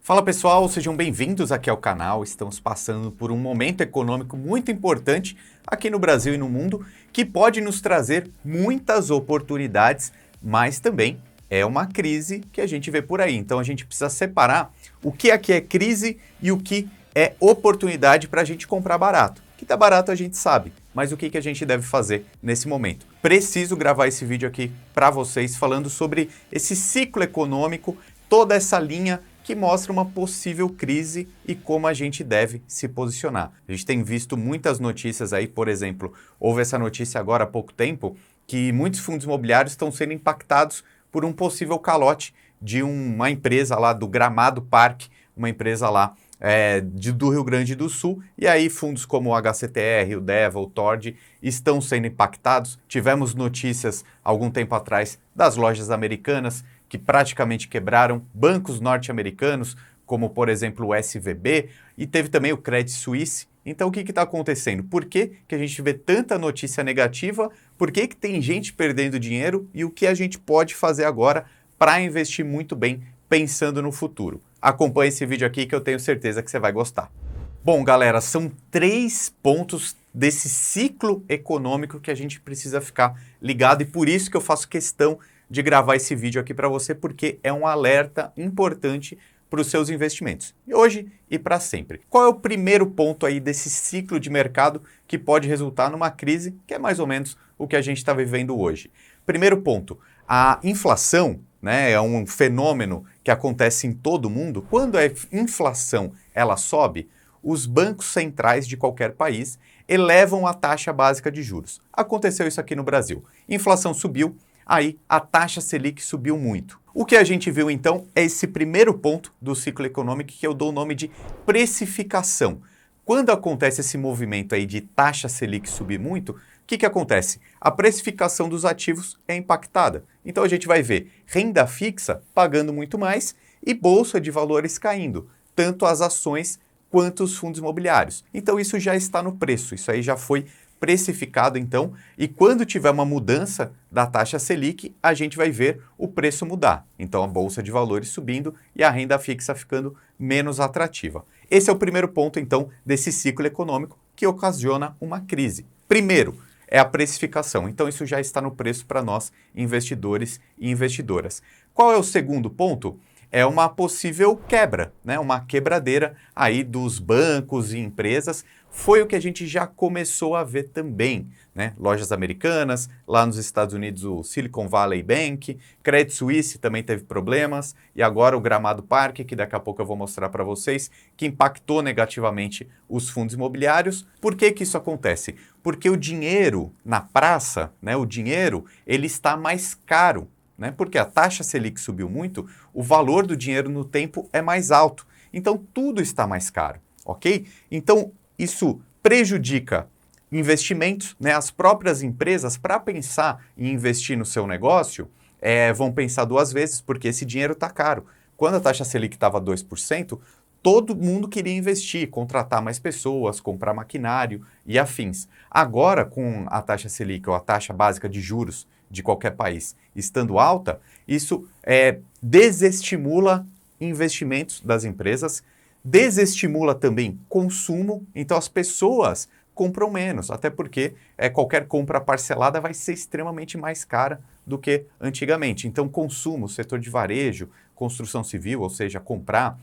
Fala pessoal, sejam bem-vindos aqui ao canal. Estamos passando por um momento econômico muito importante aqui no Brasil e no mundo que pode nos trazer muitas oportunidades, mas também é uma crise que a gente vê por aí. Então a gente precisa separar o que aqui é crise e o que é oportunidade para a gente comprar barato. Que tá barato a gente sabe, mas o que a gente deve fazer nesse momento? Preciso gravar esse vídeo aqui para vocês falando sobre esse ciclo econômico, toda essa linha que mostra uma possível crise e como a gente deve se posicionar. A gente tem visto muitas notícias aí, por exemplo, houve essa notícia agora há pouco tempo, que muitos fundos imobiliários estão sendo impactados por um possível calote de uma empresa lá do Gramado Parque, uma empresa lá do Rio Grande do Sul, e aí fundos como o HCTR, o DEVA, o TORD estão sendo impactados. Tivemos notícias algum tempo atrás das lojas americanas que praticamente quebraram, bancos norte-americanos, como por exemplo o SVB, e teve também o Credit Suisse. Então o que está acontecendo? Por que a gente vê tanta notícia negativa? Por que tem gente perdendo dinheiro? E o que a gente pode fazer agora para investir muito bem, pensando no futuro? Acompanhe esse vídeo aqui que eu tenho certeza que você vai gostar. Bom, galera, são 3 pontos desse ciclo econômico que a gente precisa ficar ligado e por isso que eu faço questão de gravar esse vídeo aqui para você, porque é um alerta importante para os seus investimentos, e hoje e para sempre. Qual é o primeiro ponto aí desse ciclo de mercado que pode resultar numa crise, que é mais ou menos o que a gente está vivendo hoje? Primeiro ponto, a inflação, né, é um fenômeno que acontece em todo mundo. Quando a inflação ela sobe, os bancos centrais de qualquer país elevam a taxa básica de juros. Aconteceu isso aqui no Brasil. Inflação subiu, aí a taxa Selic subiu muito. O que a gente viu então é esse primeiro ponto do ciclo econômico que eu dou o nome de precificação. Quando acontece esse movimento aí de taxa Selic subir muito, o que acontece? A precificação dos ativos é impactada. Então a gente vai ver renda fixa pagando muito mais e bolsa de valores caindo, tanto as ações quanto os fundos imobiliários. Então isso já está no preço, isso aí já foi precificado então, e quando tiver uma mudança da taxa Selic, a gente vai ver o preço mudar. Então a bolsa de valores subindo e a renda fixa ficando menos atrativa. Esse é o primeiro ponto então desse ciclo econômico que ocasiona uma crise. Primeiro, é a precificação. Então isso já está no preço para nós, investidores e investidoras. Qual é o segundo ponto? É uma possível quebra, né? Uma quebradeira aí dos bancos e empresas. Foi o que a gente já começou a ver também, né? Lojas americanas, lá nos Estados Unidos o Silicon Valley Bank, Credit Suisse também teve problemas, e agora o Gramado Parque, que daqui a pouco eu vou mostrar para vocês, que impactou negativamente os fundos imobiliários. Por que isso acontece? Porque o dinheiro na praça, né? O dinheiro, ele está mais caro. Né? Porque a taxa Selic subiu muito, o valor do dinheiro no tempo é mais alto. Então, tudo está mais caro, ok? Então, isso prejudica investimentos, né? As próprias empresas, para pensar em investir no seu negócio, vão pensar 2 vezes, porque esse dinheiro está caro. Quando a taxa Selic estava 2%, todo mundo queria investir, contratar mais pessoas, comprar maquinário e afins. Agora, com a taxa Selic, ou a taxa básica de juros de qualquer país estando alta, isso desestimula investimentos das empresas, desestimula também consumo, então as pessoas compram menos, até porque qualquer compra parcelada vai ser extremamente mais cara do que antigamente. Então, consumo, setor de varejo, construção civil, ou seja, comprar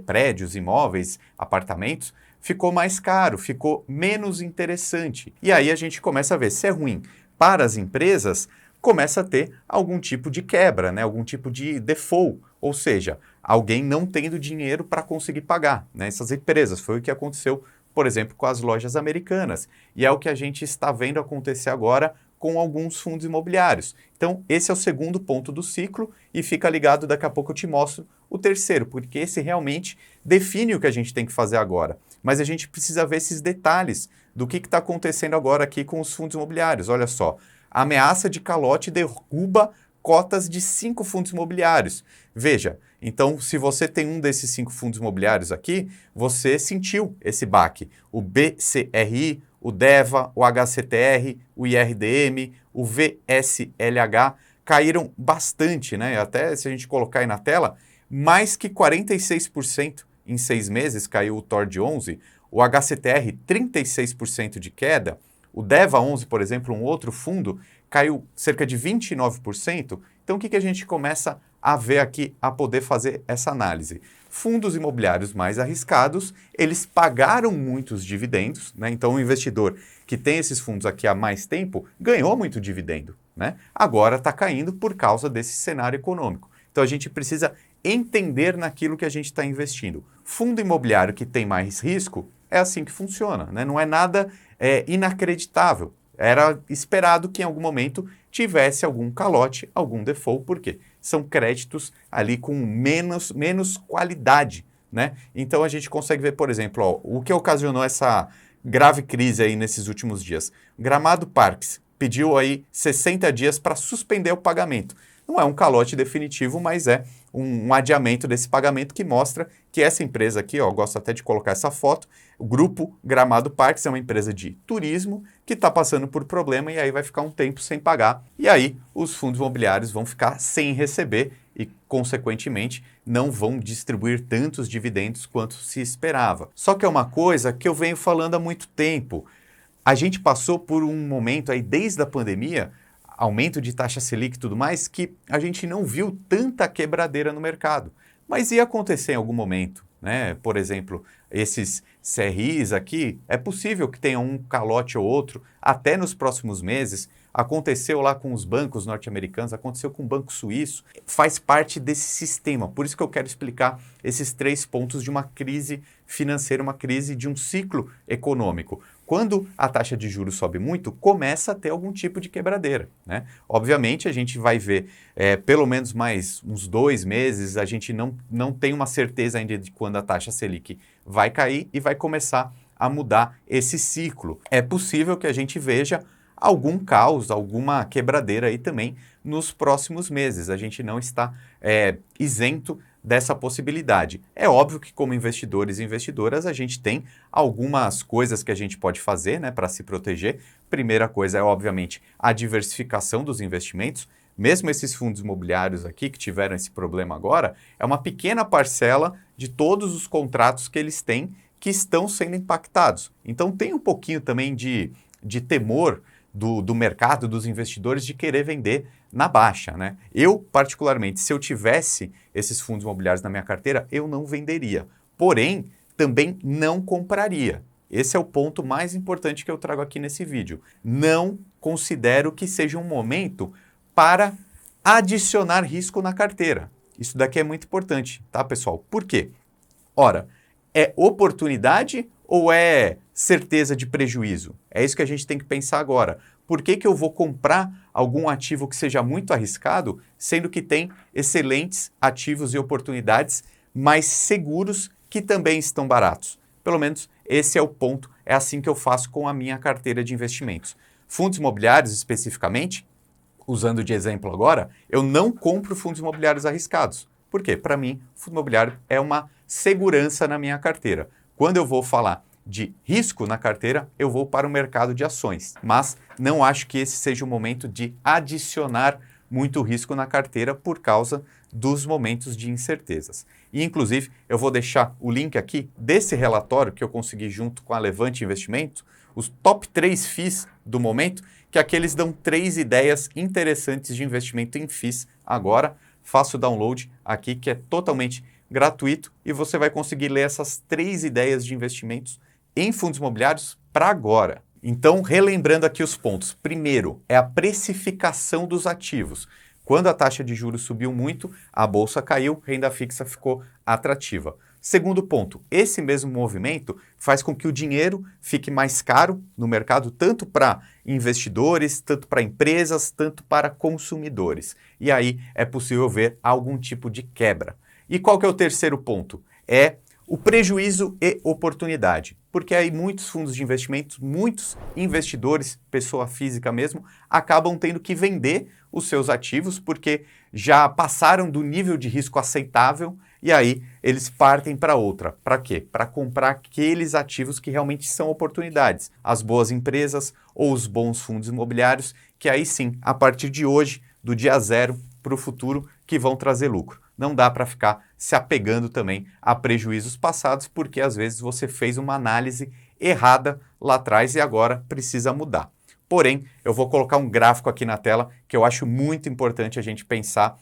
prédios, imóveis, apartamentos, ficou mais caro, ficou menos interessante. E aí a gente começa a ver se é ruim para as empresas, começa a ter algum tipo de quebra, né? Algum tipo de default, ou seja, alguém não tendo dinheiro para conseguir pagar, né? Essas empresas. Foi o que aconteceu, por exemplo, com as lojas americanas. E é o que a gente está vendo acontecer agora com alguns fundos imobiliários. Então, esse é o segundo ponto do ciclo e fica ligado, daqui a pouco eu te mostro o terceiro, porque esse realmente define o que a gente tem que fazer agora. Mas a gente precisa ver esses detalhes do que está acontecendo agora aqui com os fundos imobiliários. Olha só, a ameaça de calote derruba cotas de 5 fundos imobiliários. Veja, então se você tem um desses 5 fundos imobiliários aqui, você sentiu esse baque. O BCRI, o DEVA, o HCTR, o IRDM, o VSLH caíram bastante, né? Até se a gente colocar aí na tela, mais que 46% em 6 meses, caiu o TORD 11, o HCTR 36% de queda, o DEVA 11, por exemplo, um outro fundo, caiu cerca de 29%. Então, o que a gente começa a ver aqui, a poder fazer essa análise? Fundos imobiliários mais arriscados, eles pagaram muitos dividendos, né? Então, o investidor que tem esses fundos aqui há mais tempo ganhou muito dividendo, né? Agora está caindo por causa desse cenário econômico. Então, a gente precisa entender naquilo que a gente está investindo. Fundo imobiliário que tem mais risco, é assim que funciona, né? Não é nada inacreditável. Era esperado que em algum momento tivesse algum calote, algum default, por quê? São créditos ali com menos qualidade, né? Então a gente consegue ver, por exemplo, ó, o que ocasionou essa grave crise aí nesses últimos dias. Gramado Parques pediu aí 60 dias para suspender o pagamento. Não é um calote definitivo, mas é um adiamento desse pagamento que mostra que essa empresa aqui, ó, gosto até de colocar essa foto, o Grupo Gramado Parques é uma empresa de turismo que está passando por problema e aí vai ficar um tempo sem pagar. E aí os fundos imobiliários vão ficar sem receber e, consequentemente, não vão distribuir tantos dividendos quanto se esperava. Só que é uma coisa que eu venho falando há muito tempo. A gente passou por um momento aí desde a pandemia, aumento de taxa Selic e tudo mais, que a gente não viu tanta quebradeira no mercado. Mas ia acontecer em algum momento, né? Por exemplo, esses CRIs aqui, é possível que tenha um calote ou outro até nos próximos meses. Aconteceu lá com os bancos norte-americanos, aconteceu com o banco suíço, faz parte desse sistema. Por isso que eu quero explicar esses 3 pontos de uma crise financeira, uma crise de um ciclo econômico. Quando a taxa de juros sobe muito, começa a ter algum tipo de quebradeira, né? Obviamente, a gente vai ver pelo menos mais uns 2 meses, a gente não tem uma certeza ainda de quando a taxa Selic vai cair e vai começar a mudar esse ciclo. É possível que a gente veja algum caos, alguma quebradeira aí também nos próximos meses. A gente não está isento dessa possibilidade. É óbvio que como investidores e investidoras a gente tem algumas coisas que a gente pode fazer, né, para se proteger. Primeira coisa é obviamente a diversificação dos investimentos. Mesmo esses fundos imobiliários aqui que tiveram esse problema agora, é uma pequena parcela de todos os contratos que eles têm que estão sendo impactados. Então tem um pouquinho também de temor do mercado, dos investidores, de querer vender na baixa, né? Eu, particularmente, se eu tivesse esses fundos imobiliários na minha carteira, eu não venderia. Porém, também não compraria. Esse é o ponto mais importante que eu trago aqui nesse vídeo. Não considero que seja um momento para adicionar risco na carteira. Isso daqui é muito importante, tá, pessoal? Por quê? Ora, é oportunidade ou é certeza de prejuízo? É isso que a gente tem que pensar agora. Por que eu vou comprar algum ativo que seja muito arriscado, sendo que tem excelentes ativos e oportunidades mais seguros que também estão baratos? Pelo menos esse é o ponto, é assim que eu faço com a minha carteira de investimentos. Fundos imobiliários, especificamente, usando de exemplo agora, eu não compro fundos imobiliários arriscados. Por quê? Para mim, fundo imobiliário é uma segurança na minha carteira. Quando eu vou falar de risco na carteira, eu vou para o mercado de ações. Mas não acho que esse seja o momento de adicionar muito risco na carteira por causa dos momentos de incertezas. E, inclusive, eu vou deixar o link aqui desse relatório que eu consegui junto com a Levante Investimento, os top 3 FIIs do momento, que aqui eles dão 3 ideias interessantes de investimento em FIIs agora. Faça o download aqui, que é totalmente gratuito, e você vai conseguir ler essas 3 ideias de investimentos em fundos imobiliários para agora. Então, relembrando aqui os pontos. Primeiro, é a precificação dos ativos. Quando a taxa de juros subiu muito, a bolsa caiu, renda fixa ficou atrativa. Segundo ponto, esse mesmo movimento faz com que o dinheiro fique mais caro no mercado, tanto para investidores, tanto para empresas, tanto para consumidores. E aí é possível ver algum tipo de quebra. E qual que é o terceiro ponto? É o prejuízo e oportunidade, porque aí muitos fundos de investimentos, muitos investidores, pessoa física mesmo, acabam tendo que vender os seus ativos porque já passaram do nível de risco aceitável e aí eles partem para outra. Para quê? Para comprar aqueles ativos que realmente são oportunidades, as boas empresas ou os bons fundos imobiliários, que aí sim, a partir de hoje, do dia zero para o futuro, que vão trazer lucro. não dá para ficar se apegando também a prejuízos passados, porque às vezes você fez uma análise errada lá atrás e agora precisa mudar. Porém, eu vou colocar um gráfico aqui na tela que eu acho muito importante a gente pensar.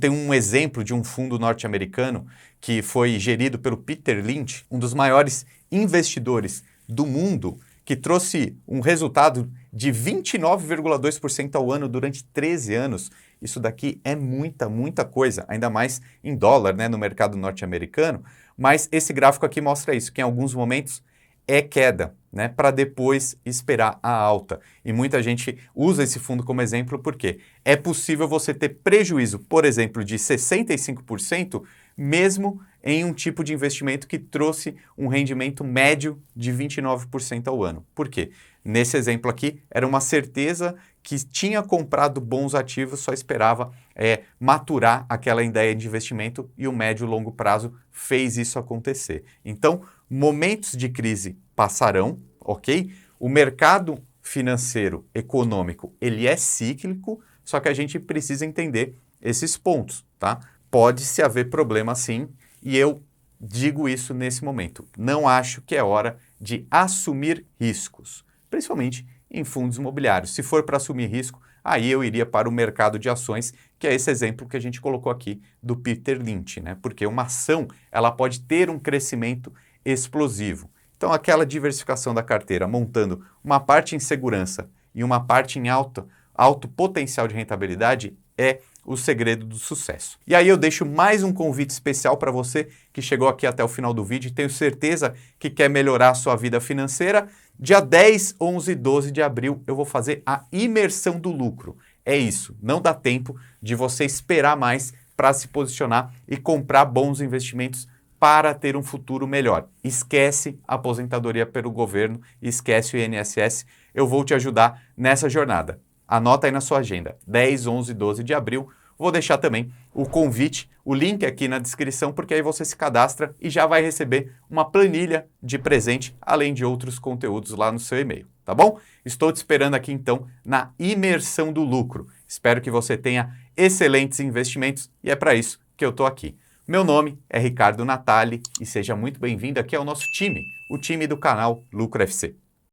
Tem um exemplo de um fundo norte-americano que foi gerido pelo Peter Lynch, um dos maiores investidores do mundo, que trouxe um resultado de 29,2% ao ano durante 13 anos. Isso daqui é muita coisa, ainda mais em dólar, né, no mercado norte-americano. Mas esse gráfico aqui mostra isso, que em alguns momentos é queda, né, para depois esperar a alta. E muita gente usa esse fundo como exemplo porque é possível você ter prejuízo, por exemplo, de 65%, mesmo em um tipo de investimento que trouxe um rendimento médio de 29% ao ano. Por quê? Nesse exemplo aqui, era uma certeza que tinha comprado bons ativos, só esperava maturar aquela ideia de investimento e o médio e longo prazo fez isso acontecer. Então, momentos de crise passarão, ok? O mercado financeiro, econômico, ele é cíclico, só que a gente precisa entender esses pontos, tá? Pode-se haver problema sim, e eu digo isso nesse momento. Não acho que é hora de assumir riscos, principalmente em fundos imobiliários. Se for para assumir risco, aí eu iria para o mercado de ações, que é esse exemplo que a gente colocou aqui do Peter Lynch, né? Porque uma ação, ela pode ter um crescimento explosivo. Então, aquela diversificação da carteira, montando uma parte em segurança e uma parte em alto potencial de rentabilidade, é o segredo do sucesso. E aí eu deixo mais um convite especial para você que chegou aqui até o final do vídeo e tenho certeza que quer melhorar a sua vida financeira. Dia 10, 11 e 12 de abril eu vou fazer a imersão do lucro. É isso, não dá tempo de você esperar mais para se posicionar e comprar bons investimentos para ter um futuro melhor. Esquece a aposentadoria pelo governo, esquece o INSS, eu vou te ajudar nessa jornada. Anota aí na sua agenda, 10, 11 e 12 de abril. Vou deixar também o convite, o link aqui na descrição, porque aí você se cadastra e já vai receber uma planilha de presente, além de outros conteúdos lá no seu e-mail, tá bom? Estou te esperando aqui então na imersão do lucro. Espero que você tenha excelentes investimentos e é para isso que eu estou aqui. Meu nome é Ricardo Natali e seja muito bem-vindo aqui ao nosso time, o time do canal Lucro FC.